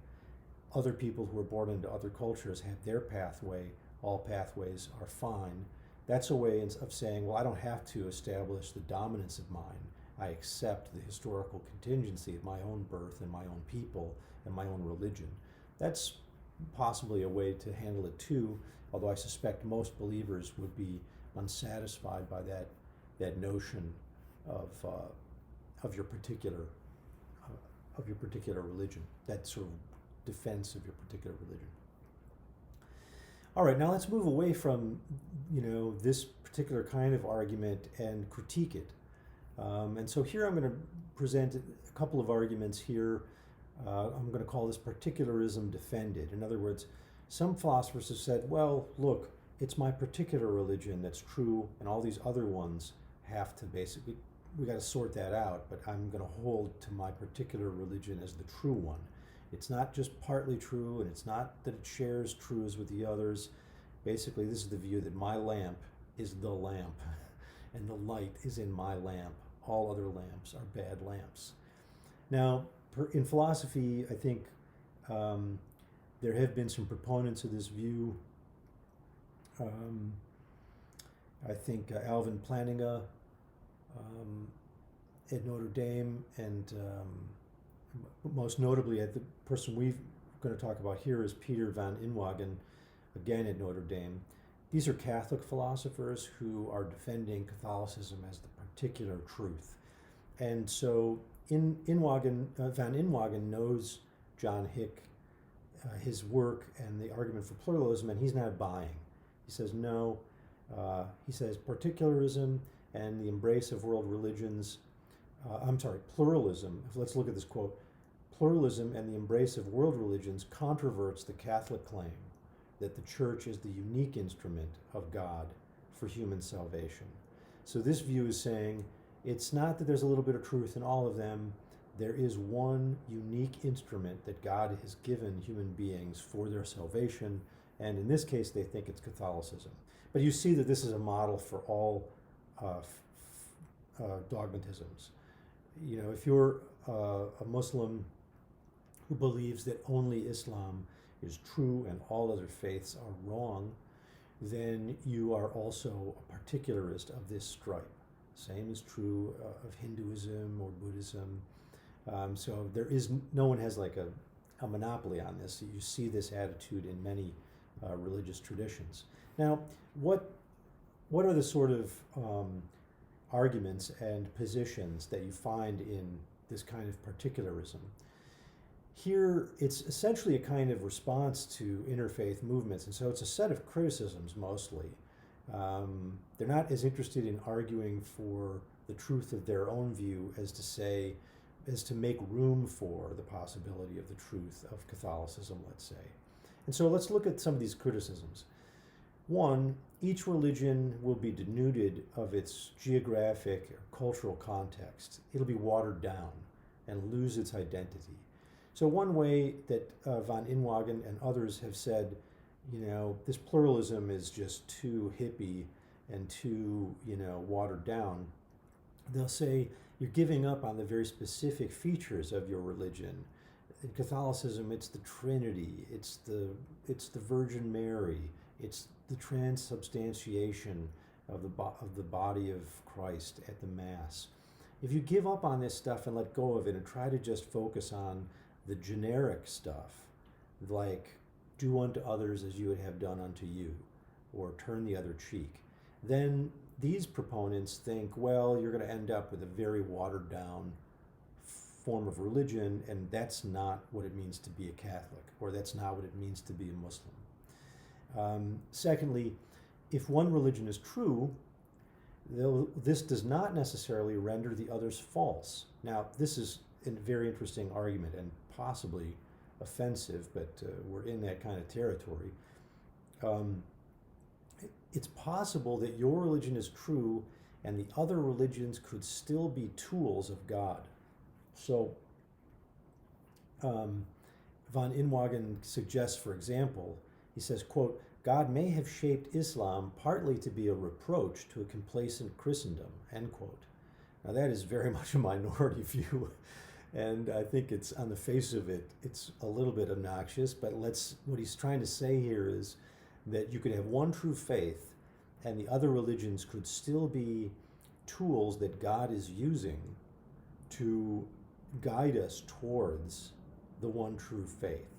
Speaker 1: Other people who are born into other cultures have their pathway. All pathways are fine. That's a way of saying, well, I don't have to establish the dominance of mine. I accept the historical contingency of my own birth and my own people and my own religion. That's possibly a way to handle it too, although I suspect most believers would be unsatisfied by that notion of your particular religion, that sort of defense of your particular religion. All right, now let's move away from this particular kind of argument and critique it. And so here I'm going to present a couple of arguments here. I'm going to call this Particularism Defended. In other words, some philosophers have said, well, look, it's my particular religion that's true, and all these other ones have to basically, we got to sort that out, but I'm going to hold to my particular religion as the true one. It's not just partly true, and it's not that it shares truths with the others. Basically, this is the view that my lamp is the lamp, and the light is in my lamp. All other lamps are bad lamps. Now, in philosophy, I think there have been some proponents of this view. I think Alvin Plantinga at Notre Dame, and most notably, the person we're going to talk about here is Peter van Inwagen, again at Notre Dame. These are Catholic philosophers who are defending Catholicism as the particular truth. And so van Inwagen knows John Hick, his work, and the argument for pluralism, and he's not buying. He says, no. He says particularism and the embrace of world religions, pluralism, let's look at this quote, pluralism and the embrace of world religions controverts the Catholic claim that the church is the unique instrument of God for human salvation. So this view is saying it's not that there's a little bit of truth in all of them. There is one unique instrument that God has given human beings for their salvation, and in this case they think it's Catholicism. But you see that this is a model for all dogmatisms. If you're a Muslim who believes that only Islam is true and all other faiths are wrong, then you are also a particularist of this stripe. Same is true of Hinduism or Buddhism. So no one has like a monopoly on this. You see this attitude in many religious traditions. Now, what are the sort of arguments and positions that you find in this kind of particularism? Here, it's essentially a kind of response to interfaith movements, and so it's a set of criticisms mostly. They're not as interested in arguing for the truth of their own view as to make room for the possibility of the truth of Catholicism, let's say. And so let's look at some of these criticisms. One, each religion will be denuded of its geographic or cultural context. It'll be watered down and lose its identity. So one way that von Inwagen and others have said, this pluralism is just too hippie and too, watered down, they'll say you're giving up on the very specific features of your religion. In Catholicism, it's the Trinity, it's the Virgin Mary, it's the transubstantiation of the body of Christ at the Mass. If you give up on this stuff and let go of it and try to just focus on the generic stuff, like do unto others as you would have done unto you, or turn the other cheek, then these proponents think, well, you're going to end up with a very watered down form of religion, and that's not what it means to be a Catholic, or that's not what it means to be a Muslim. Secondly, if one religion is true, this does not necessarily render the others false. Now, this is a very interesting argument and possibly offensive, but we're in that kind of territory. It's possible that your religion is true and the other religions could still be tools of God. So von Inwagen suggests, for example, he says, quote, God may have shaped Islam partly to be a reproach to a complacent Christendom, end quote. Now that is very much a minority view, and I think it's, on the face of it, it's a little bit obnoxious, but what he's trying to say here is that you could have one true faith and the other religions could still be tools that God is using to guide us towards the one true faith.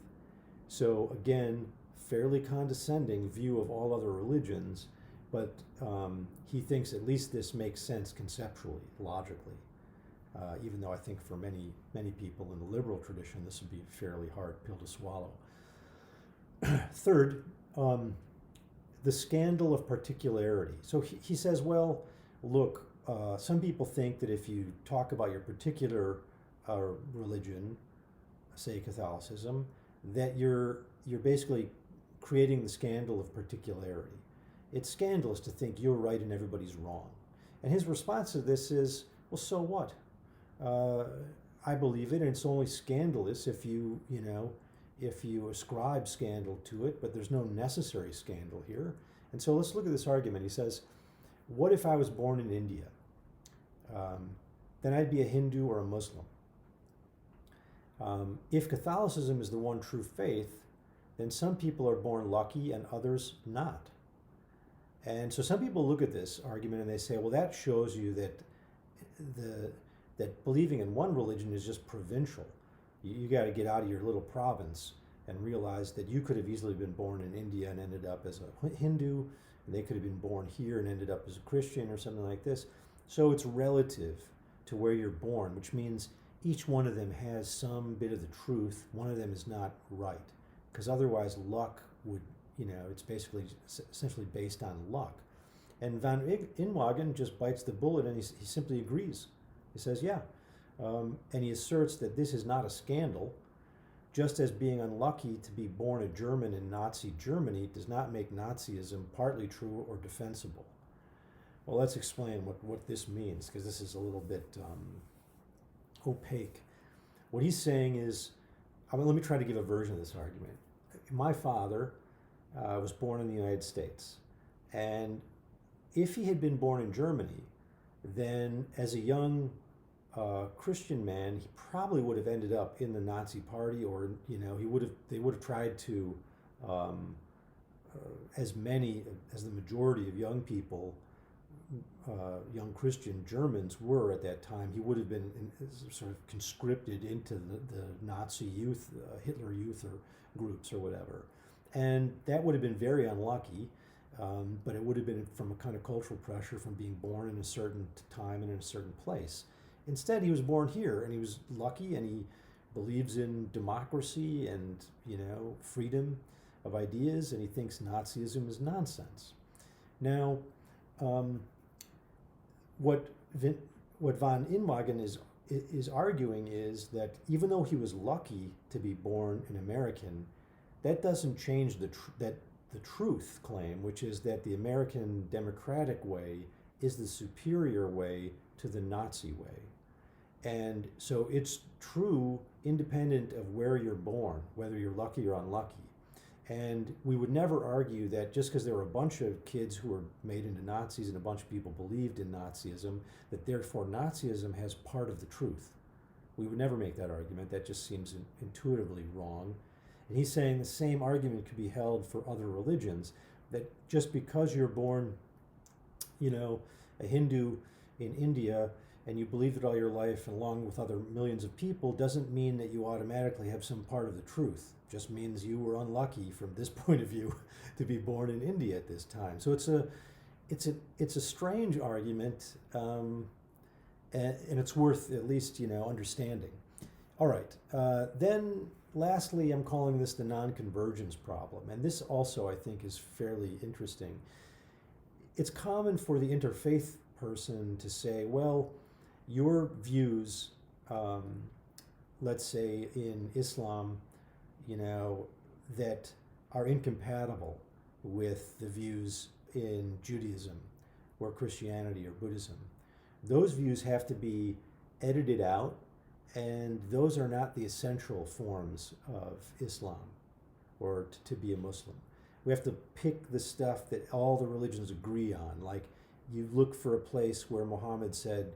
Speaker 1: So again, fairly condescending view of all other religions, but he thinks at least this makes sense conceptually, logically, even though I think for many people in the liberal tradition this would be a fairly hard pill to swallow. Third, the scandal of particularity. So he says, well, look, some people think that if you talk about your particular religion, say Catholicism, that you're basically creating the scandal of particularity. It's scandalous to think you're right and everybody's wrong. And his response to this is, well, so what? I believe it, and it's only scandalous if you ascribe scandal to it, but there's no necessary scandal here. And so let's look at this argument. He says, what if I was born in India? Then I'd be a Hindu or a Muslim. If Catholicism is the one true faith, then some people are born lucky and others not. And so some people look at this argument and they say, well, that shows you that that believing in one religion is just provincial. You got to get out of your little province and realize that you could have easily been born in India and ended up as a Hindu, and they could have been born here and ended up as a Christian or something like this. So it's relative to where you're born, which means each one of them has some bit of the truth. One of them is not right, because otherwise luck would, it's basically essentially based on luck. And von Inwagen just bites the bullet and he simply agrees. He says, yeah. And he asserts that this is not a scandal, just as being unlucky to be born a German in Nazi Germany does not make Nazism partly true or defensible. Well, let's explain what this means, because this is a little bit opaque. What he's saying is, let me try to give a version of this argument. My father was born in the United States, and if he had been born in Germany, then as a young Christian man, he probably would have ended up in the Nazi Party, or they would have tried to, as the majority of young people, young Christian Germans were at that time, he would have been sort of conscripted into the Nazi youth, Hitler youth or groups or whatever. And that would have been very unlucky, but it would have been from a kind of cultural pressure from being born in a certain time and in a certain place. Instead, he was born here, and he was lucky, and he believes in democracy and freedom of ideas, and he thinks Nazism is nonsense. Now, what von Inwagen is arguing is that even though he was lucky to be born an American, that doesn't change the truth claim, which is that the American democratic way is the superior way to the Nazi way. And so it's true independent of where you're born, whether you're lucky or unlucky. And we would never argue that just because there were a bunch of kids who were made into Nazis and a bunch of people believed in Nazism, that therefore Nazism has part of the truth. We would never make that argument. That just seems intuitively wrong. And he's saying the same argument could be held for other religions, that just because you're born, a Hindu in India, and you believed it all your life along with other millions of people, doesn't mean that you automatically have some part of the truth. It just means you were unlucky from this point of view to be born in India at this time. So it's a strange argument, and it's worth at least understanding. All right, then lastly, I'm calling this the non-convergence problem, and this also I think is fairly interesting. It's common for the interfaith person to say, well, your views, let's say in Islam, that are incompatible with the views in Judaism or Christianity or Buddhism, those views have to be edited out, and those are not the essential forms of Islam or to be a Muslim. We have to pick the stuff that all the religions agree on. Like, you look for a place where Muhammad said,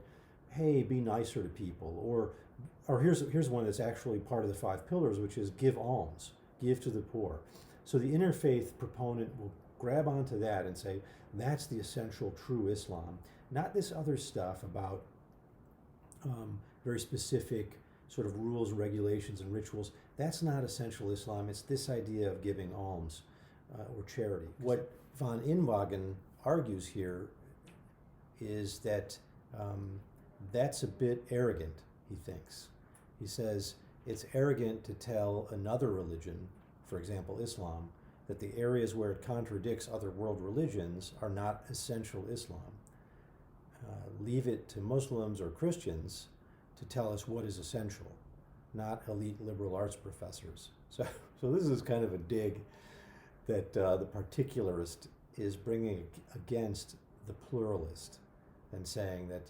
Speaker 1: hey, be nicer to people, or here's one that's actually part of the 5 pillars, which is give alms, give to the poor. So the interfaith proponent will grab onto that and say, that's the essential true Islam, not this other stuff about very specific sort of rules, regulations, and rituals. That's not essential Islam. It's this idea of giving alms or charity. What von Inwagen argues here is that that's a bit arrogant, he thinks. He says it's arrogant to tell another religion, for example Islam, that the areas where it contradicts other world religions are not essential Islam. Leave it to Muslims or Christians to tell us what is essential, not elite liberal arts professors. So this is kind of a dig that the particularist is bringing against the pluralist, and saying that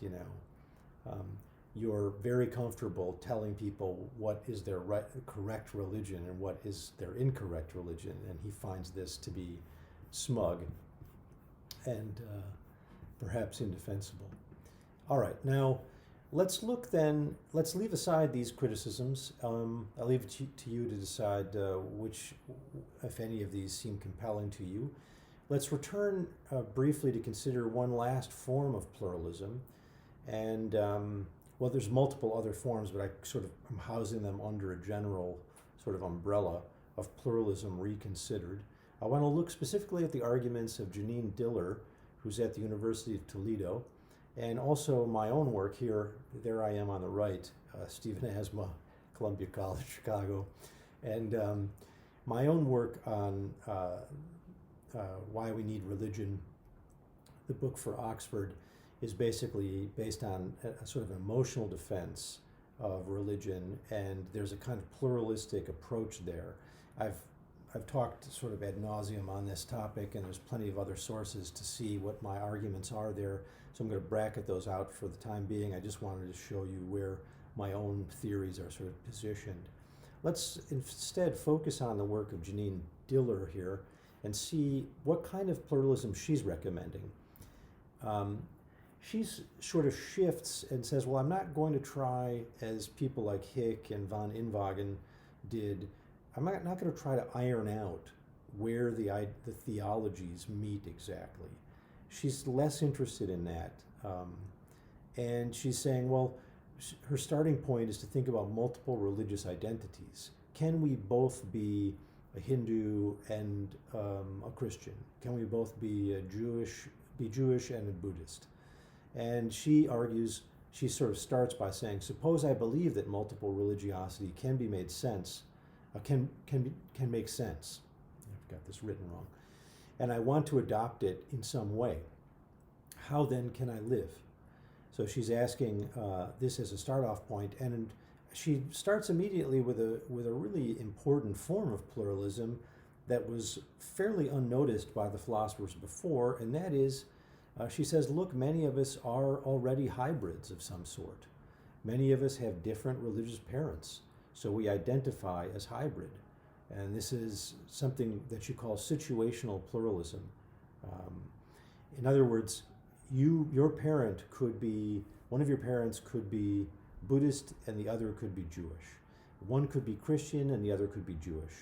Speaker 1: you're very comfortable telling people what is their correct religion and what is their incorrect religion, and he finds this to be smug and perhaps indefensible. All right, now let's leave aside these criticisms. I'll leave it to you to decide which, if any of these seem compelling to you. Let's return briefly to consider one last form of pluralism. And, well, there's multiple other forms, but I sort of am housing them under a general sort of umbrella of Pluralism Reconsidered. I want to look specifically at the arguments of Janine Diller, who's at the University of Toledo, and also my own work here. There I am on the right, Stephen Asma, Columbia College, Chicago. And my own work on Why We Need Religion, the book for Oxford, is basically based on a sort of emotional defense of religion, and there's a kind of pluralistic approach there. I've talked sort of ad nauseum on this topic, and there's plenty of other sources to see what my arguments are there, so I'm going to bracket those out for the time being. I just wanted to show you where my own theories are sort of positioned. Let's instead focus on the work of Janine Diller here and see what kind of pluralism she's recommending. She sort of shifts and says, well, I'm not going to try, as people like Hick and von Inwagen did, I'm not going to try to iron out where the theologies meet exactly. She's less interested in that. And she's saying, well, her starting point is to think about multiple religious identities. Can we both be a Hindu and a Christian? Can we both be Jewish and a Buddhist? And she argues, she sort of starts by saying, suppose I believe that multiple religiosity can be made sense, can make sense. I've got this written wrong. And I want to adopt it in some way. How then can I live? So she's asking this as a start-off point, and she starts immediately with a really important form of pluralism that was fairly unnoticed by the philosophers before, and that is, she says, look, many of us are already hybrids of some sort. Many of us have different religious parents, so we identify as hybrid. And this is something that you call situational pluralism. In other words, your parent could be, one of your parents could be Buddhist and the other could be Jewish. One could be Christian and the other could be Jewish.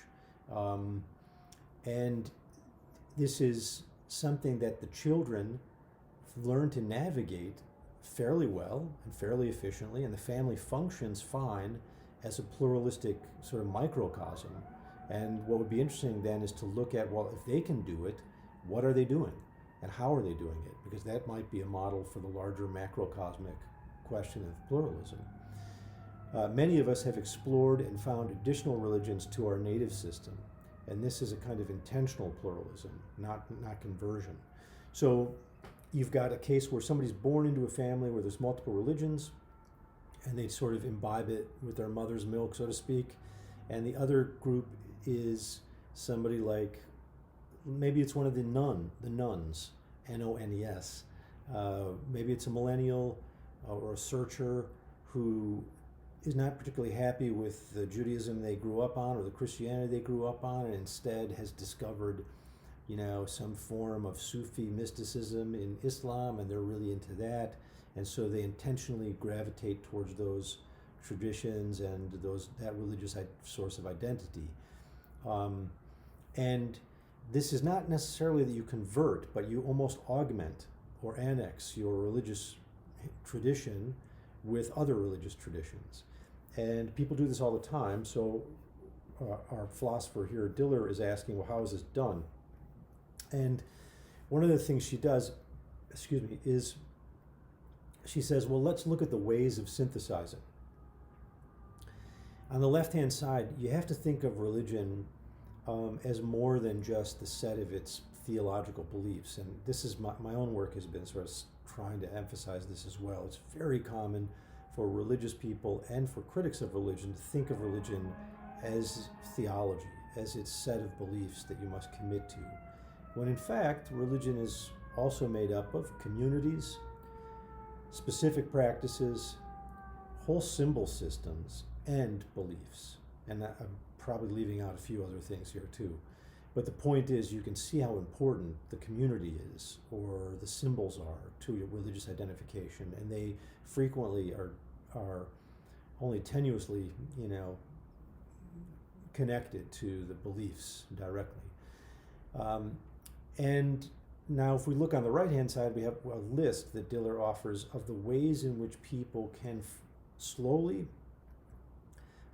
Speaker 1: And this is something that the children learn to navigate fairly well and fairly efficiently, and the family functions fine as a pluralistic sort of microcosm. And what would be interesting then is to look at, well, if they can do it, what are they doing? And how are they doing it? Because that might be a model for the larger macrocosmic question of pluralism. Many of us have explored and found additional religions to our native system. And this is a kind of intentional pluralism, not conversion. So you've got a case where somebody's born into a family where there's multiple religions, and they sort of imbibe it with their mother's milk, so to speak. And the other group is somebody like, maybe it's one of the nuns, N-O-N-E-S. Maybe it's a millennial or a searcher who is not particularly happy with the Judaism they grew up on or the Christianity they grew up on, and instead has discovered, some form of Sufi mysticism in Islam, and they're really into that. And so they intentionally gravitate towards those traditions and that religious source of identity. And this is not necessarily that you convert, but you almost augment or annex your religious tradition with other religious traditions. And people do this all the time. So our philosopher here, Diller, is asking, well, how is this done? And one of the things she does, is she says, well, let's look at the ways of synthesizing. On the left-hand side, you have to think of religion as more than just the set of its theological beliefs. And this is my own work has been sort of trying to emphasize this as well. It's very common for religious people and for critics of religion to think of religion as theology, as its set of beliefs that you must commit to, when in fact religion is also made up of communities, specific practices, whole symbol systems, and beliefs. And I'm probably leaving out a few other things here too. But the point is, you can see how important the community is, or the symbols are, to your religious identification, and they frequently are only tenuously, connected to the beliefs directly. And now, if we look on the right-hand side, we have a list that Diller offers of the ways in which people can slowly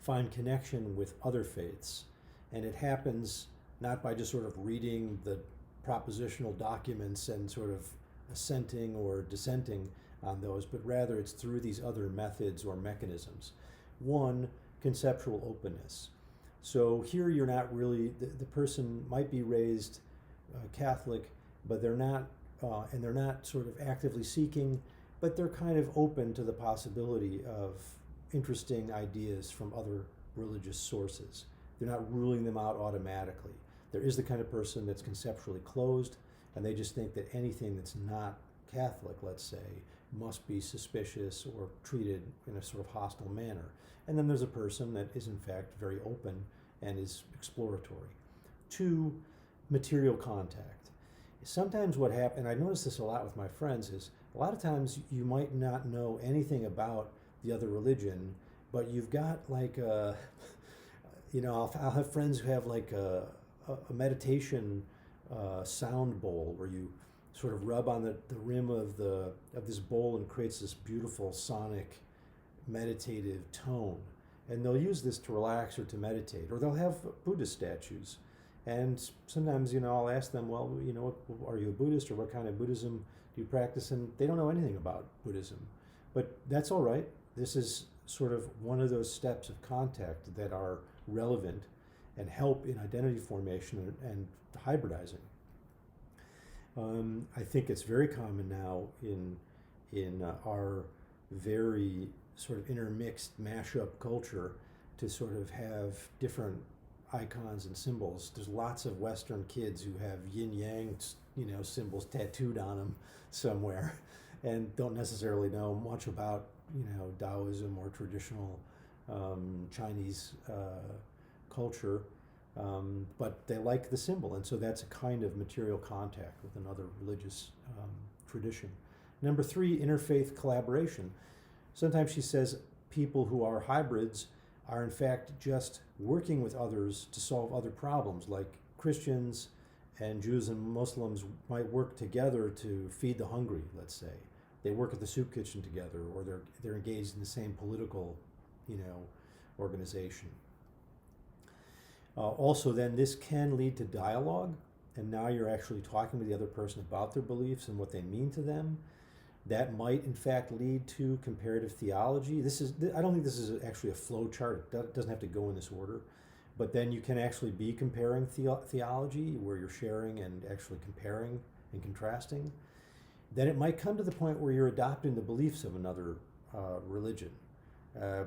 Speaker 1: find connection with other faiths. And it happens not by just sort of reading the propositional documents and sort of assenting or dissenting on those, but rather it's through these other methods or mechanisms. One, conceptual openness. So here you're not really, the person might be raised Catholic, but they're not, and they're not sort of actively seeking, but they're kind of open to the possibility of interesting ideas from other religious sources. They're not ruling them out automatically. There is the kind of person that's conceptually closed, and they just think that anything that's not Catholic, let's say, must be suspicious or treated in a sort of hostile manner. And then there's a person that is in fact very open and is exploratory. Two, material contact. Sometimes what happens, and I notice this a lot with my friends, is a lot of times you might not know anything about the other religion, but you've got like a, I'll have friends who have like a meditation sound bowl where you sort of rub on the rim of this bowl and creates this beautiful sonic meditative tone. And they'll use this to relax or to meditate. Or they'll have Buddhist statues. And sometimes, I'll ask them, well, are you a Buddhist, or what kind of Buddhism do you practice? And they don't know anything about Buddhism. But that's all right. This is sort of one of those steps of contact that are relevant and help in identity formation and hybridizing. I think it's very common now in our very sort of intermixed mashup culture to sort of have different icons and symbols. There's lots of Western kids who have yin-yang, symbols tattooed on them somewhere and don't necessarily know much about, Taoism or traditional Chinese culture, but they like the symbol, and so that's a kind of material contact with another religious tradition. Number 3, interfaith collaboration. Sometimes she says people who are hybrids are in fact just working with others to solve other problems, like Christians and Jews and Muslims might work together to feed the hungry, let's say. They work at the soup kitchen together, or they're engaged in the same political, organization. Also, then this can lead to dialogue, and now you're actually talking to the other person about their beliefs and what they mean to them. That might, in fact, lead to comparative theology. I don't think this is actually a flow chart. It doesn't have to go in this order. But then you can actually be comparing theology, where you're sharing and actually comparing and contrasting. Then it might come to the point where you're adopting the beliefs of another religion.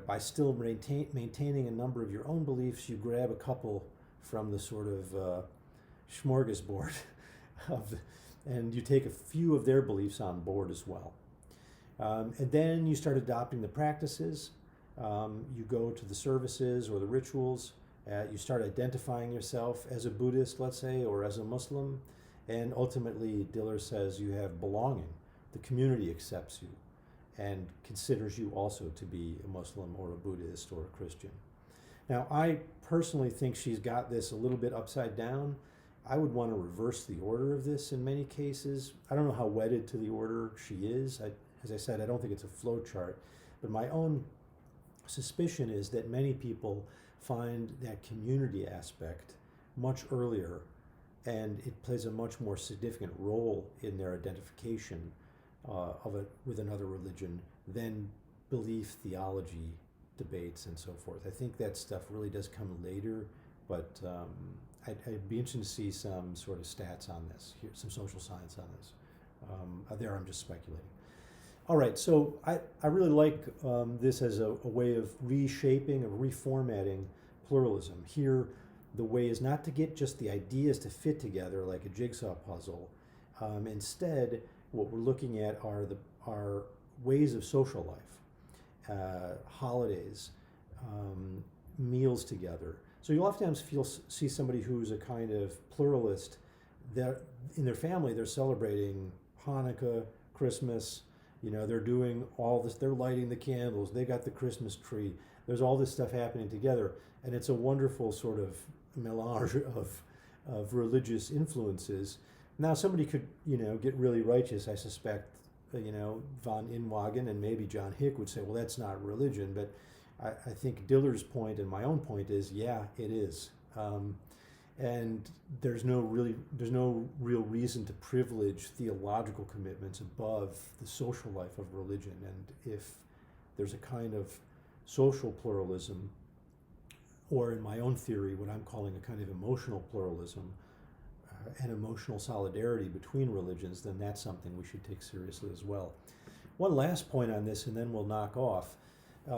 Speaker 1: By still maintaining a number of your own beliefs, you grab a couple from the sort of smorgasbord and you take a few of their beliefs on board as well. And then you start adopting the practices. You go to the services or the rituals. You start identifying yourself as a Buddhist, let's say, or as a Muslim. And ultimately, Diller says you have belonging. The community accepts you and considers you also to be a Muslim or a Buddhist or a Christian. Now, I personally think she's got this a little bit upside down. I would want to reverse the order of this in many cases. I don't know how wedded to the order she is. As I said, I don't think it's a flow chart. But my own suspicion is that many people find that community aspect much earlier, and it plays a much more significant role in their identification with another religion than belief, theology, debates, and so forth. I think that stuff really does come later, but I'd be interested to see some sort of stats on this, some social science on this. I'm just speculating. All right, so I really like this as a way of reshaping, of reformatting pluralism. Here, the way is not to get just the ideas to fit together like a jigsaw puzzle. Instead, what we're looking at are ways of social life, holidays, meals together. So you'll oftentimes see somebody who's a kind of pluralist, that in their family they're celebrating Hanukkah, Christmas, they're doing all this, they're lighting the candles, they got the Christmas tree, there's all this stuff happening together, and it's a wonderful sort of melange of religious influences. Now somebody could, get really righteous, I suspect, von Inwagen and maybe John Hick would say, well, that's not religion, but I think Diller's point and my own point is, yeah, it is. And there's no real reason to privilege theological commitments above the social life of religion. And if there's a kind of social pluralism, or in my own theory, what I'm calling a kind of emotional pluralism, and emotional solidarity between religions, then that's something we should take seriously as well. One last point on this, and then we'll knock off,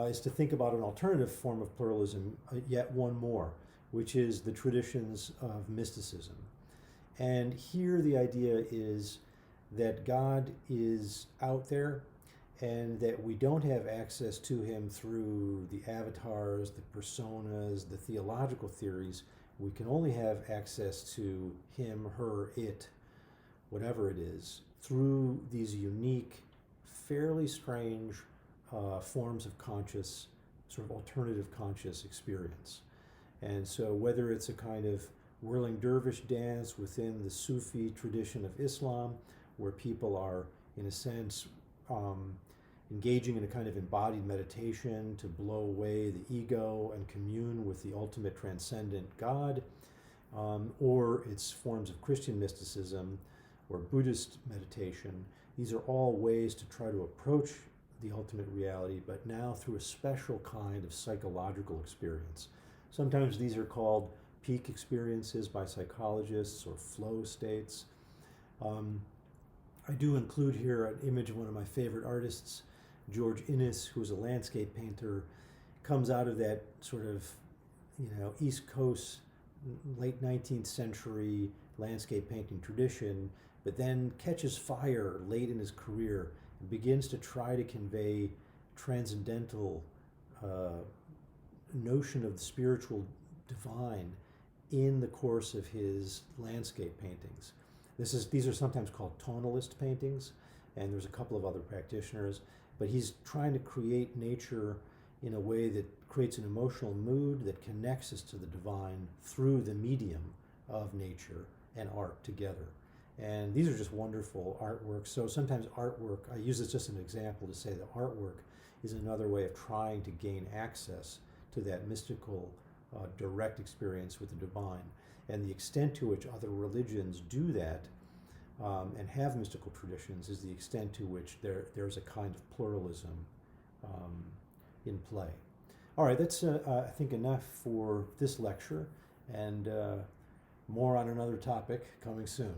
Speaker 1: is to think about an alternative form of pluralism, yet one more, which is the traditions of mysticism. And here the idea is that God is out there and that we don't have access to him through the avatars, the personas, the theological theories. We can only have access to him, her, it, whatever it is, through these unique, fairly strange forms of conscious, sort of alternative conscious experience. And so whether it's a kind of whirling dervish dance within the Sufi tradition of Islam, where people are, in a sense, engaging in a kind of embodied meditation to blow away the ego and commune with the ultimate transcendent God, or it's forms of Christian mysticism or Buddhist meditation. These are all ways to try to approach the ultimate reality, but now through a special kind of psychological experience. Sometimes these are called peak experiences by psychologists or flow states. I do include here an image of one of my favorite artists, George Inness, who's a landscape painter, comes out of that sort of, East Coast, late 19th century landscape painting tradition, but then catches fire late in his career and begins to try to convey transcendental notion of the spiritual divine in the course of his landscape paintings. These are sometimes called tonalist paintings, and there's a couple of other practitioners, but he's trying to create nature in a way that creates an emotional mood that connects us to the divine through the medium of nature and art together. And these are just wonderful artworks. So sometimes artwork, I use this just as an example to say that artwork is another way of trying to gain access to that mystical, direct experience with the divine. And the extent to which other religions do that and have mystical traditions is the extent to which there's a kind of pluralism in play. All right, that's I think enough for this lecture, and more on another topic coming soon.